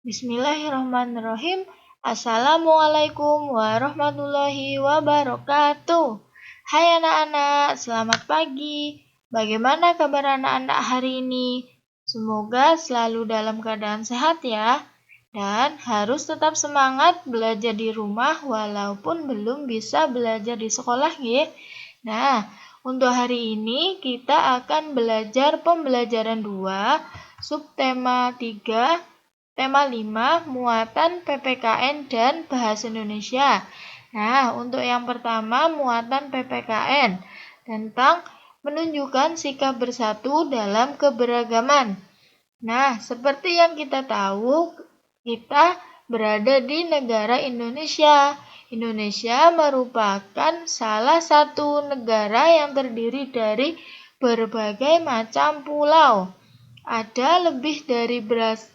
Bismillahirrahmanirrahim. Assalamualaikum warahmatullahi wabarakatuh. Hai anak-anak, selamat pagi. Bagaimana kabar anak-anak hari ini? Semoga selalu dalam keadaan sehat ya. Dan harus tetap semangat belajar di rumah walaupun belum bisa belajar di sekolah ya. Nah, untuk hari ini kita akan belajar pembelajaran 2, subtema 3, tema 5, muatan PPKN dan bahasa Indonesia. Nah, untuk yang pertama, muatan PPKN, tentang menunjukkan sikap bersatu dalam keberagaman. Nah, seperti yang kita tahu, kita berada di negara Indonesia. Indonesia merupakan salah satu negara yang terdiri dari berbagai macam pulau. Ada lebih dari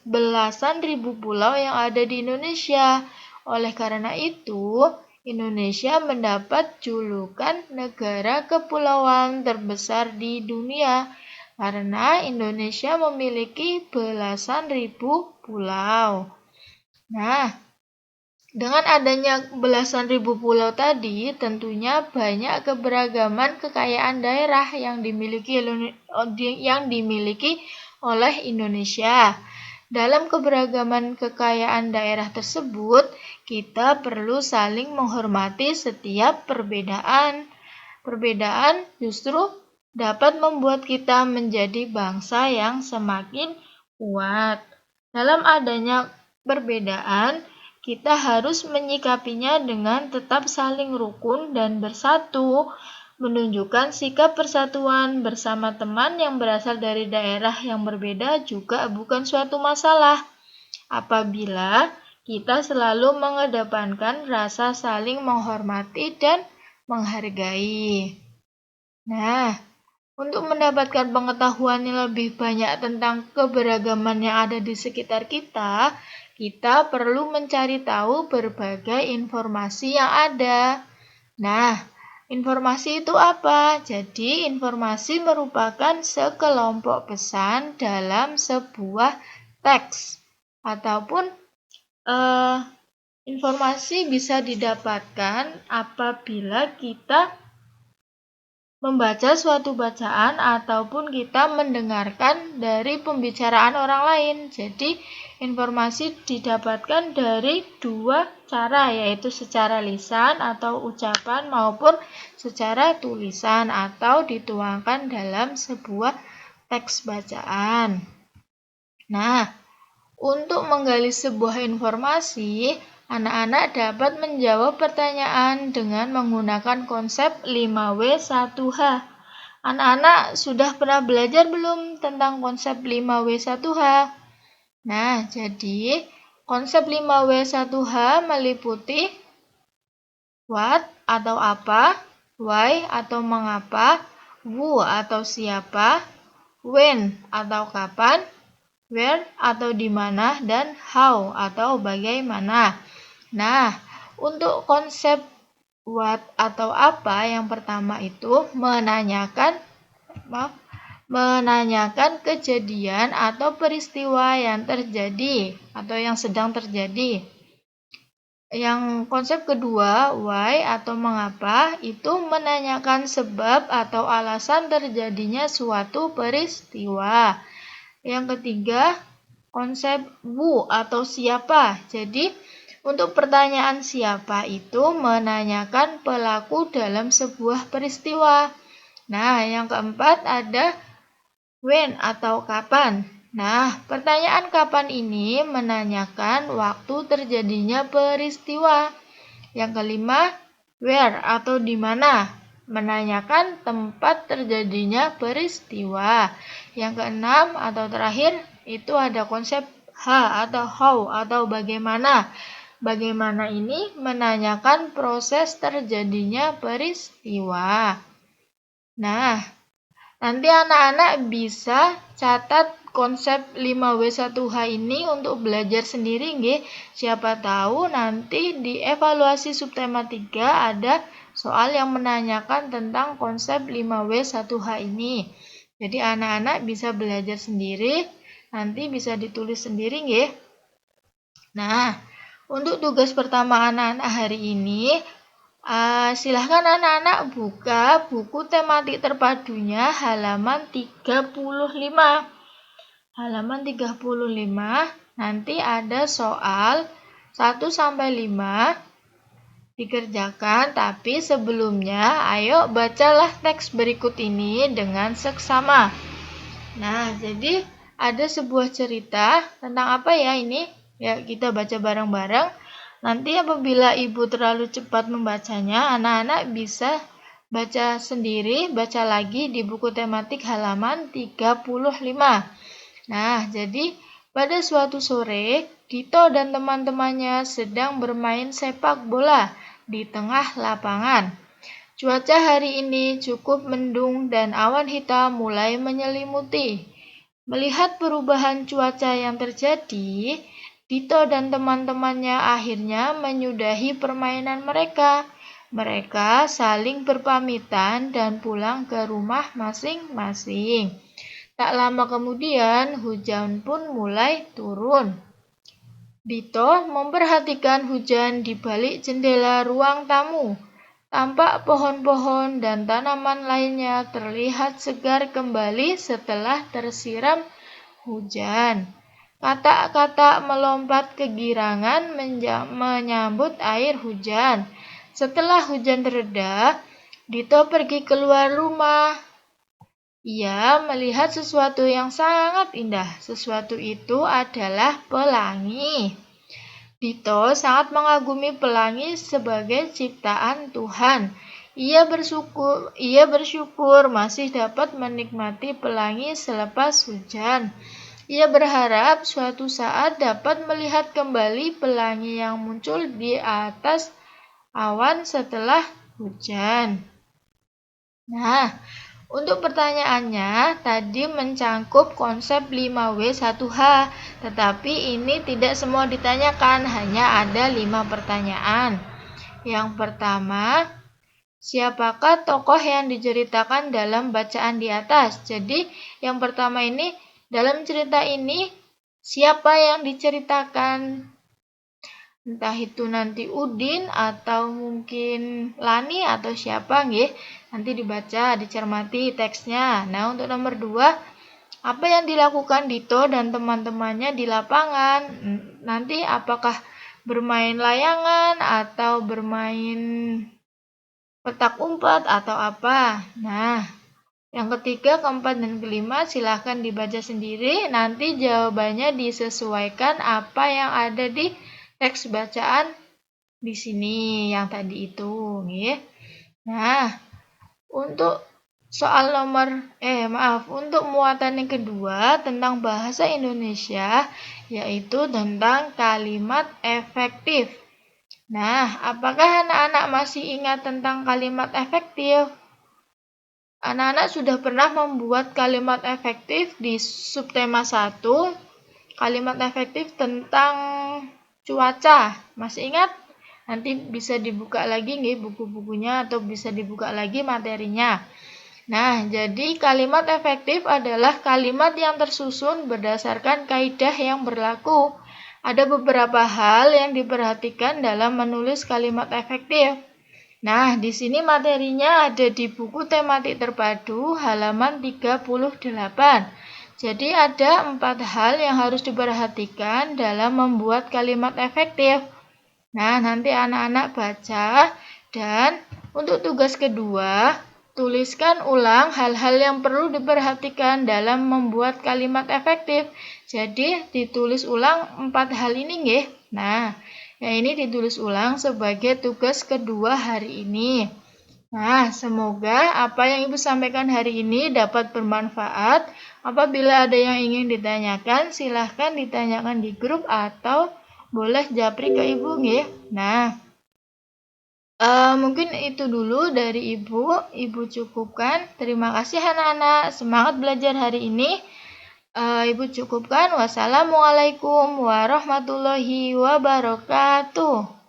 belasan ribu pulau yang ada di Indonesia. Oleh karena itu, Indonesia mendapat julukan negara kepulauan terbesar di dunia karena Indonesia memiliki belasan ribu pulau. Nah, dengan adanya belasan ribu pulau tadi, tentunya banyak keberagaman kekayaan daerah yang dimiliki oleh Indonesia. Dalam keberagaman kekayaan daerah tersebut, kita perlu saling menghormati setiap perbedaan. Perbedaan justru dapat membuat kita menjadi bangsa yang semakin kuat. Dalam adanya perbedaan, kita harus menyikapinya dengan tetap saling rukun dan bersatu, menunjukkan sikap persatuan bersama teman yang berasal dari daerah yang berbeda juga bukan suatu masalah apabila kita selalu mengedepankan rasa saling menghormati dan menghargai. Nah, untuk mendapatkan pengetahuan yang lebih banyak tentang keberagaman yang ada di sekitar kita, kita perlu mencari tahu berbagai informasi yang ada. Nah, informasi itu apa? Jadi, informasi merupakan sekelompok pesan dalam sebuah teks. Ataupun informasi bisa didapatkan apabila kita membaca suatu bacaan ataupun kita mendengarkan dari pembicaraan orang lain. Jadi, informasi didapatkan dari dua cara, yaitu secara lisan atau ucapan maupun secara tulisan atau dituangkan dalam sebuah teks bacaan. Nah, untuk menggali sebuah informasi, anak-anak dapat menjawab pertanyaan dengan menggunakan konsep 5W1H. Anak-anak sudah pernah belajar belum tentang konsep 5W1H? Nah, jadi konsep 5W1H meliputi what atau apa, why atau mengapa, who atau siapa, when atau kapan, where atau di mana, dan how atau bagaimana. Nah, untuk konsep what atau apa yang pertama itu menanyakan kejadian atau peristiwa yang terjadi atau yang sedang terjadi. Yang konsep kedua, why atau mengapa, itu menanyakan sebab atau alasan terjadinya suatu peristiwa. Yang ketiga, konsep who atau siapa. Jadi, untuk pertanyaan siapa itu menanyakan pelaku dalam sebuah peristiwa. Nah, yang keempat ada when atau kapan. Nah, pertanyaan kapan ini menanyakan waktu terjadinya peristiwa. Yang kelima, where atau di mana, menanyakan tempat terjadinya peristiwa. Yang keenam atau terakhir, itu ada konsep atau how atau bagaimana. Bagaimana ini menanyakan proses terjadinya peristiwa. Nah, nanti anak-anak bisa catat konsep 5W1H ini untuk belajar sendiri nggih. Siapa tahu nanti di evaluasi subtema 3 ada soal yang menanyakan tentang konsep 5W1H ini. Jadi anak-anak bisa belajar sendiri, nanti bisa ditulis sendiri nggih. Nah, untuk tugas pertama anak-anak hari ini, silahkan anak-anak buka buku tematik terpadunya halaman 35. Halaman 35, nanti ada soal 1-5 dikerjakan, tapi sebelumnya ayo bacalah teks berikut ini dengan seksama. Nah, jadi ada sebuah cerita tentang apa ya ini? Ya, kita baca bareng-bareng. Nanti apabila ibu terlalu cepat membacanya, anak-anak bisa baca sendiri, baca lagi di buku tematik halaman 35. Nah, jadi pada suatu sore, Dito dan teman-temannya sedang bermain sepak bola di tengah lapangan. Cuaca hari ini cukup mendung dan awan hitam mulai menyelimuti. Melihat perubahan cuaca yang terjadi, Dito dan teman-temannya akhirnya menyudahi permainan mereka. Mereka saling berpamitan dan pulang ke rumah masing-masing. Tak lama kemudian, hujan pun mulai turun. Dito memperhatikan hujan di balik jendela ruang tamu. Tampak pohon-pohon dan tanaman lainnya terlihat segar kembali setelah tersiram hujan. Katak-katak melompat kegirangan menyambut air hujan. Setelah hujan reda, Dito pergi keluar rumah. Ia melihat sesuatu yang sangat indah. Sesuatu itu adalah pelangi. Dito sangat mengagumi pelangi sebagai ciptaan Tuhan. Ia bersyukur masih dapat menikmati pelangi selepas hujan. Ia berharap suatu saat dapat melihat kembali pelangi yang muncul di atas awan setelah hujan. Nah, untuk pertanyaannya, tadi mencangkup konsep 5W1H, tetapi ini tidak semua ditanyakan, hanya ada 5 pertanyaan. Yang pertama, siapakah tokoh yang diceritakan dalam bacaan di atas? Jadi, yang pertama ini, dalam cerita ini, siapa yang diceritakan? Entah itu nanti Udin atau mungkin Lani atau siapa nggih. Nanti dibaca, dicermati teksnya. Nah, untuk nomor 2, apa yang dilakukan Dito dan teman-temannya di lapangan? Nanti apakah bermain layangan atau bermain petak umpet atau apa? Nah, yang ketiga, keempat, dan kelima silahkan dibaca sendiri. Nanti jawabannya disesuaikan apa yang ada di teks bacaan di sini yang tadi itu, nggih. Nah, untuk untuk muatan yang kedua tentang bahasa Indonesia, yaitu tentang kalimat efektif. Nah, apakah anak-anak masih ingat tentang kalimat efektif? Anak-anak sudah pernah membuat kalimat efektif di subtema 1, kalimat efektif tentang cuaca. Masih ingat? Nanti bisa dibuka lagi nih buku-bukunya atau bisa dibuka lagi materinya. Nah, jadi kalimat efektif adalah kalimat yang tersusun berdasarkan kaidah yang berlaku. Ada beberapa hal yang diperhatikan dalam menulis kalimat efektif. Nah, di sini materinya ada di buku tematik terpadu halaman 38. Jadi ada 4 hal yang harus diperhatikan dalam membuat kalimat efektif. Nah, nanti anak-anak baca, dan untuk tugas kedua, tuliskan ulang hal-hal yang perlu diperhatikan dalam membuat kalimat efektif. Jadi ditulis ulang 4 hal ini nggih. Nah, yang ini ditulis ulang sebagai tugas kedua hari ini. Nah, semoga apa yang Ibu sampaikan hari ini dapat bermanfaat. Apabila ada yang ingin ditanyakan, silahkan ditanyakan di grup atau boleh japri ke Ibu nggih. Nah, mungkin itu dulu dari Ibu. Ibu cukupkan. Terima kasih anak-anak. Semangat belajar hari ini. Ibu cukupkan. Wassalamualaikum warahmatullahi wabarakatuh.